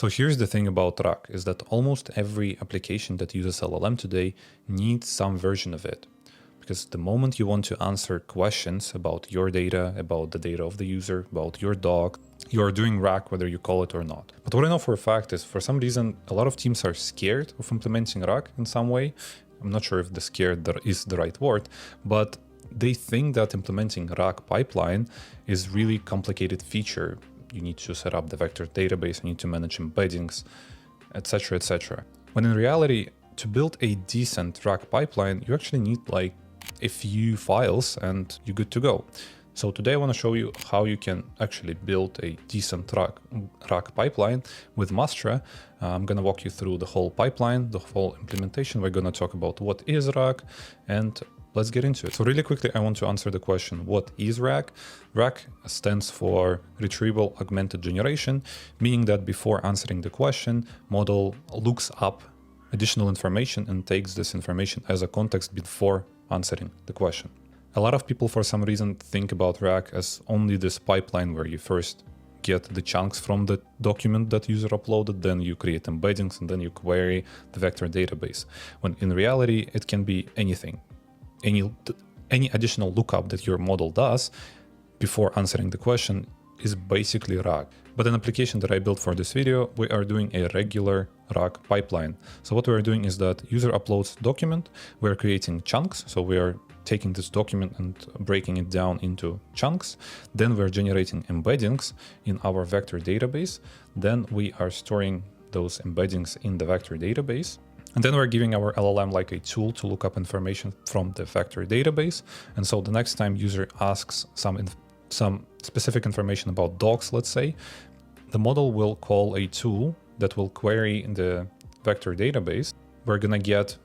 So here's the thing about RAG, is that almost every application that uses LLM today needs some version of it. Because the moment you want to answer questions about your data, about the data of the user, about your dog, you are doing RAG whether you call it or not. But what I know for a fact is, for some reason, a lot of teams are scared of implementing RAG in some way. I'm not sure if the scared is the right word, but they think that implementing RAG pipeline is really complicated feature. You need to set up the vector database, you need to manage embeddings, etc., etc. When in reality, to build a decent RAG pipeline, you actually need like a few files and you're good to go. So today I want to show you how you can actually build a decent RAG pipeline with Mastra. I'm going to walk you through the whole pipeline, the whole implementation. We're going to talk about what is RAG, and let's get into it. So really quickly, I want to answer the question, what is RAG? RAG stands for Retrieval Augmented Generation, meaning that before answering the question, model looks up additional information and takes this information as a context before answering the question. A lot of people, for some reason, think about RAG as only this pipeline where you first get the chunks from the document that user uploaded, then you create embeddings, and then you query the vector database. When in reality, it can be anything. Any additional lookup that your model does before answering the question is basically RAG. But an application that I built for this video, we are doing a regular RAG pipeline. So what we are doing is that user uploads document, we're creating chunks. So we are taking this document and breaking it down into chunks. Then we're generating embeddings in our vector database. Then we are storing those embeddings in the vector database. And then we're giving our LLM like a tool to look up information from the vector database. And so the next time user asks some specific information about dogs, let's say, the model will call a tool that will query the vector database. We're gonna get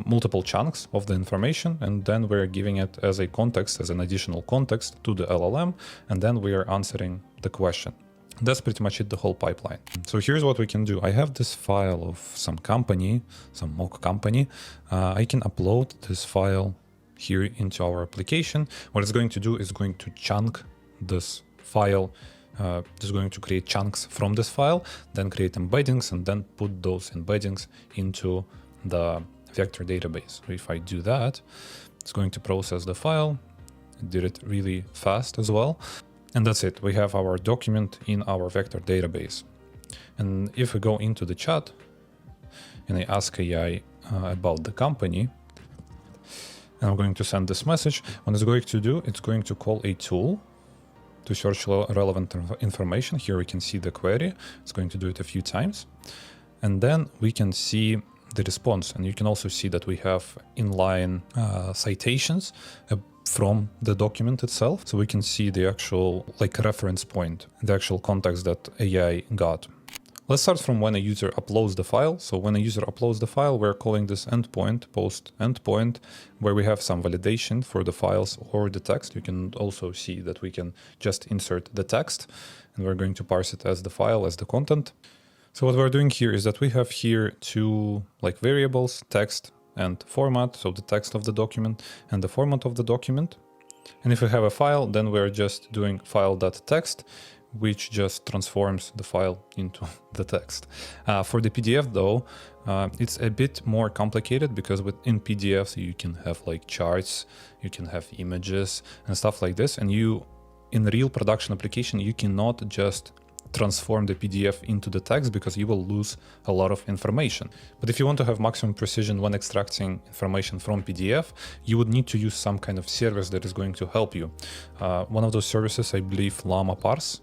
multiple chunks of the information, and then we're giving it as a context, as an additional context to the LLM, and then we are answering the question. That's pretty much it, the whole pipeline. So here's what we can do. I have this file of some company, some mock company. I can upload this file here into our application. What it's going to do is going to chunk this file. It's going to create chunks from this file, then create embeddings, and then put those embeddings into the vector database. So if I do that, it's going to process the file. It did it really fast as well. And that's it. We have our document in our vector database. And if we go into the chat and I ask AI about the company, and I'm going to send this message, what it's going to do, it's going to call a tool to search relevant information. Here we can see the query. It's going to do it a few times. And then we can see the response. And you can also see that we have inline citations from the document itself. So we can see the actual like reference point, the actual context that AI got. Let's start from when a user uploads the file. So when a user uploads the file, we're calling this endpoint, post endpoint, where we have some validation for the files or the text. You can also see that we can just insert the text, and we're going to parse it as the file, as the content. So what we're doing here is that we have here two like variables, text and format. So the text of the document and the format of the document. And if we have a file, then we're just doing file.text, which just transforms the file into the text. For the PDF though, it's a bit more complicated, because within PDFs you can have like charts, you can have images and stuff like this. And in a real production application, you cannot just transform the PDF into the text, because you will lose a lot of information. But if you want to have maximum precision when extracting information from PDF, you would need to use some kind of service that is going to help you. One of those services, I believe, Llama Parse.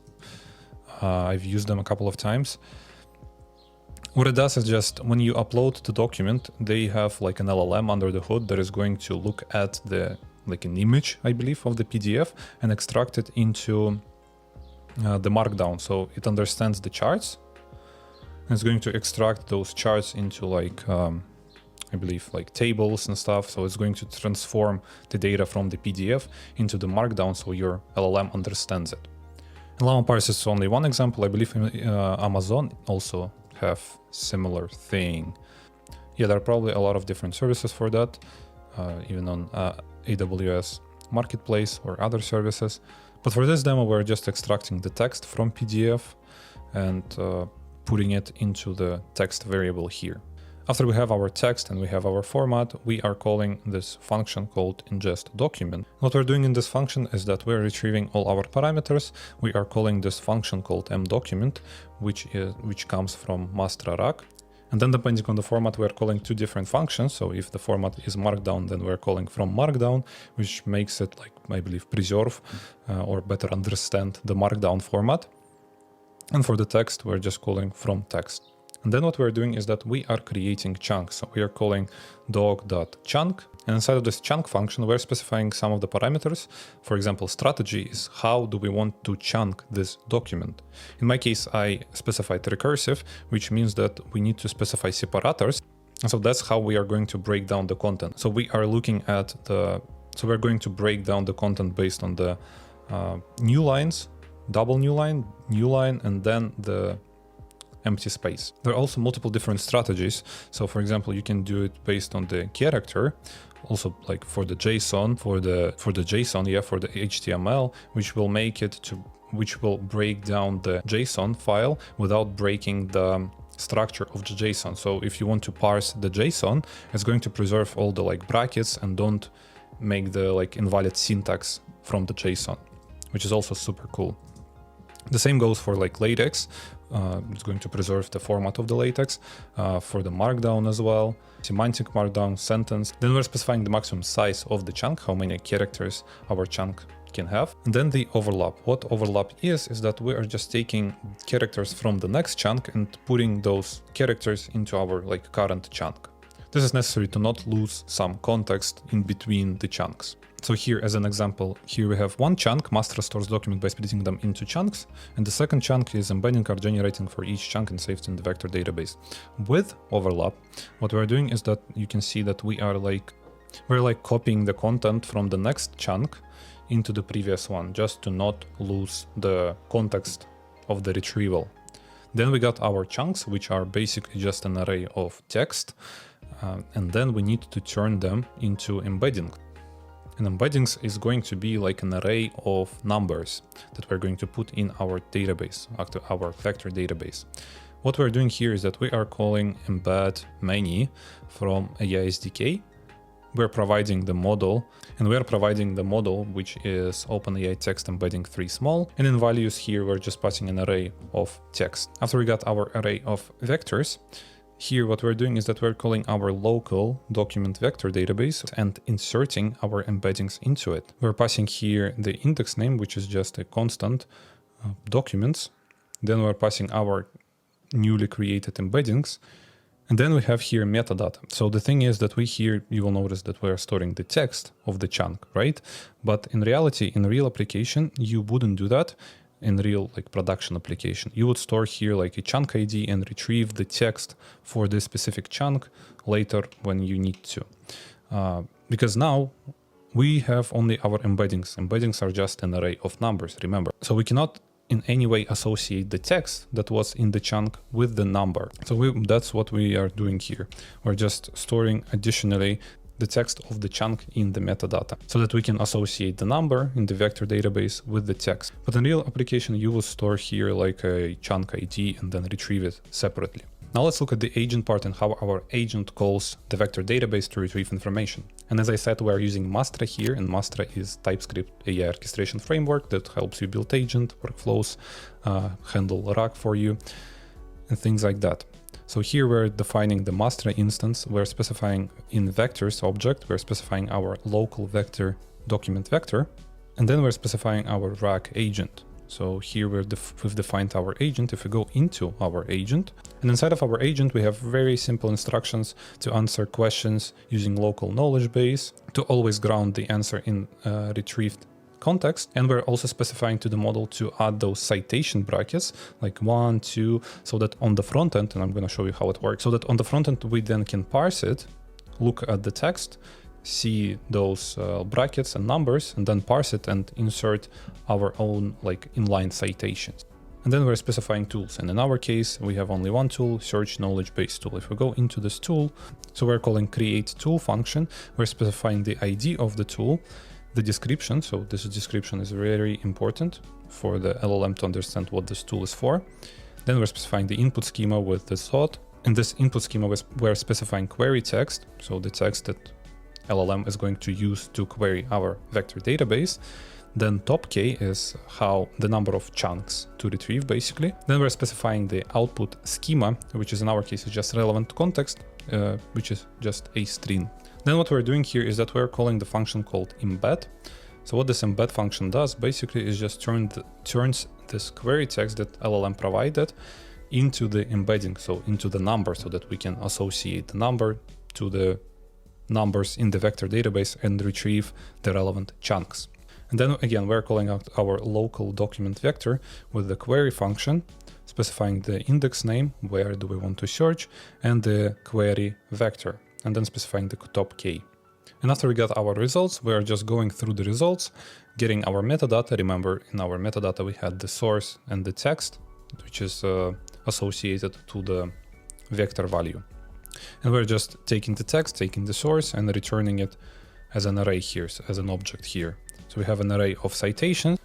I've used them a couple of times. What it does is just when you upload the document, they have like an LLM under the hood that is going to look at like an image, I believe, of the PDF and extract it into the markdown. So it understands the charts and it's going to extract those charts into like, I believe, like tables and stuff. So it's going to transform the data from the PDF into the markdown so your LLM understands it. And Llama Parse is only one example. I believe Amazon also have similar thing. Yeah, there are probably a lot of different services for that, even on AWS Marketplace or other services. But for this demo, we're just extracting the text from PDF and putting it into the text variable here. After we have our text and we have our format, we are calling this function called ingest_document. What we're doing in this function is that we're retrieving all our parameters. We are calling this function called mDocument, which comes from Mastra rack. And then depending on the format, we're calling two different functions. So if the format is Markdown, then we're calling from Markdown, which makes it, like, I believe, preserve or better understand the Markdown format. And for the text, we're just calling from text. And then what we're doing is that we are creating chunks. So we are calling doc.chunk. And inside of this chunk function, we're specifying some of the parameters. For example, strategy is how do we want to chunk this document. In my case, I specified recursive, which means that we need to specify separators. And so that's how we are going to break down the content. So we are looking at so we're going to break down the content based on the new lines, double new line, and then the empty space. There are also multiple different strategies. So for example, you can do it based on the character, also like for the JSON, for the HTML, which will break down the JSON file without breaking the structure of the JSON. So if you want to parse the JSON, it's going to preserve all the like brackets and don't make the like invalid syntax from the JSON, which is also super cool. The same goes for like latex. It's going to preserve the format of the latex, for the markdown as well, semantic markdown, sentence. Then we're specifying the maximum size of the chunk, how many characters our chunk can have. And then the overlap. What overlap is that we are just taking characters from the next chunk and putting those characters into our like current chunk. This is necessary to not lose some context in between the chunks. So here, as an example, here we have one chunk. Mastra stores document by splitting them into chunks. And the second chunk is embedding are generating for each chunk and saved in the vector database. With overlap, what we're doing is that you can see that we're copying the content from the next chunk into the previous one, just to not lose the context of the retrieval. Then we got our chunks, which are basically just an array of text. And then we need to turn them into embeddings. And embeddings is going to be like an array of numbers that we're going to put in our database, our vector database. What we're doing here is that we are calling embed many from AI SDK. We're providing the model, and we are providing the model, which is OpenAI text embedding 3 small. And in values here, we're just passing an array of text. After we got our array of vectors, here what we're doing is that we're calling our local document vector database and inserting our embeddings into it. We're passing here the index name, which is just a constant, documents. Then we're passing our newly created embeddings. And then we have here metadata. So the thing is that you will notice that we're storing the text of the chunk, right? But in reality, in a real application, you wouldn't do that. In real like production application, you would store here like a chunk ID and retrieve the text for this specific chunk later when you need to. Because now we have only our embeddings. Embeddings are just an array of numbers, remember. So we cannot in any way associate the text that was in the chunk with the number. So that's what we are doing here. We're just storing additionally the text of the chunk in the metadata so that we can associate the number in the vector database with the text. But in real application, you will store here like a chunk ID and then retrieve it separately. Now let's look at the agent part and how our agent calls the vector database to retrieve information. And as I said, we're using Mastra here, and Mastra is TypeScript AI orchestration framework that helps you build agent, workflows, handle RAG for you, and things like that. So here we're defining the Mastra instance. We're specifying in vectors object, we're specifying our local vector document vector, and then we're specifying our RAG agent. So here we've defined our agent. If we go into our agent, and inside of our agent, we have very simple instructions to answer questions using local knowledge base, to always ground the answer in retrieved context. And we're also specifying to the model to add those citation brackets like 1, 2, so that on the front end, and I'm going to show you how it works, so that on the front end, we then can parse it, look at the text, see those brackets and numbers, and then parse it and insert our own like inline citations. And then we're specifying tools. And in our case, we have only one tool, search knowledge base tool. If we go into this tool, so we're calling create tool function, we're specifying the ID of the tool, the description. So this description is very important for the LLM to understand what this tool is for. Then we're specifying the input schema with the thought. In this input schema, we're specifying query text, so the text that LLM is going to use to query our vector database. Then top K is how the number of chunks to retrieve, basically. Then we're specifying the output schema, which is in our case is just relevant context, which is just a string. Then what we're doing here is that we're calling the function called embed. So what this embed function does basically is just turns this query text that LLM provided into the embedding, so into the number, so that we can associate the number to the numbers in the vector database and retrieve the relevant chunks. And then again, we're calling out our local document vector with the query function, specifying the index name, where do we want to search, and the query vector, and then specifying the top K. And after we got our results, we are just going through the results, getting our metadata. Remember, in our metadata, we had the source and the text, which is associated to the vector value. And we're just taking the text, taking the source, and returning it as an array here, as an object here. So we have an array of citations.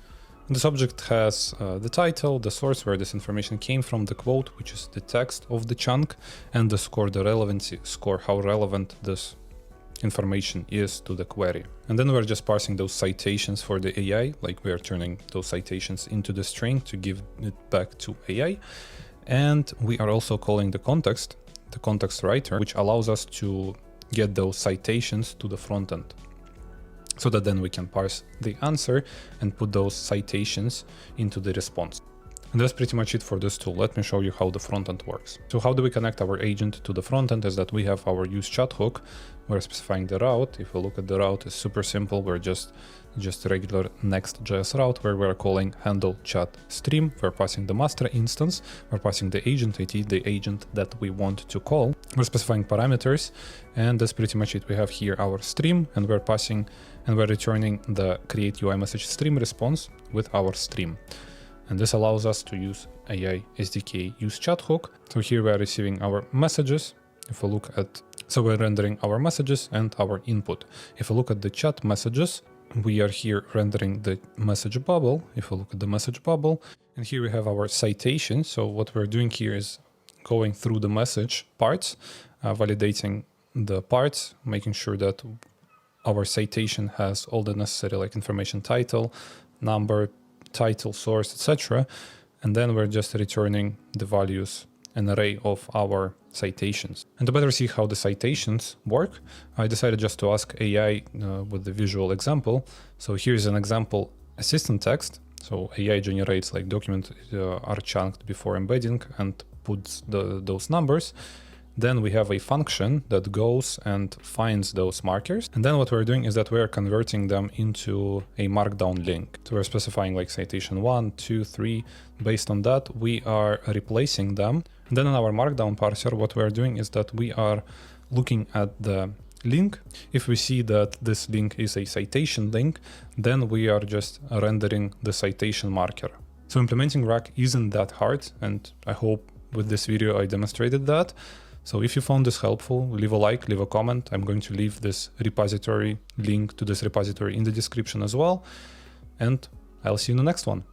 And this object has the title, the source where this information came from, the quote, which is the text of the chunk, and the score, the relevancy score, how relevant this information is to the query. And then we're just parsing those citations for the AI, like we are turning those citations into the string to give it back to AI. And we are also calling the context writer, which allows us to get those citations to the front end, so that then we can parse the answer and put those citations into the response. And that's pretty much it for this tool. Let me show you how the front end works. So how do we connect our agent to the front end is that we have our useChat hook. We're specifying the route. If we look at the route, it's super simple. We're just a regular Next.js route where we're calling handle chat stream. We're passing the Mastra instance. We're passing the agent ID, the agent that we want to call. We're specifying parameters, and that's pretty much it. We have here our stream, and we're passing and we're returning the create UI message stream response with our stream. And this allows us to use AI SDK useChat hook. So here we are receiving our messages. If we look at, so we're rendering our messages and our input. If we look at the chat messages, we are here rendering the message bubble. If we look at the message bubble, and here we have our citation. So what we're doing here is going through the message parts, validating the parts, making sure that our citation has all the necessary like information, title, number, title, source, etc. And then we're just returning the values, an array of our citations. And to better see how the citations work, I decided just to ask AI with the visual example. So here's an example assistant text. So AI generates like document are chunked before embedding and puts those numbers. Then we have a function that goes and finds those markers. And then what we're doing is that we're converting them into a markdown link. So we're specifying like citation 1, 2, 3. Based on that, we are replacing them. And then in our markdown parser, what we're doing is that we are looking at the link. If we see that this link is a citation link, then we are just rendering the citation marker. So implementing RAG isn't that hard, and I hope with this video I demonstrated that. So if you found this helpful, leave a like, leave a comment. I'm going to leave this repository link to this repository in the description as well. And I'll see you in the next one.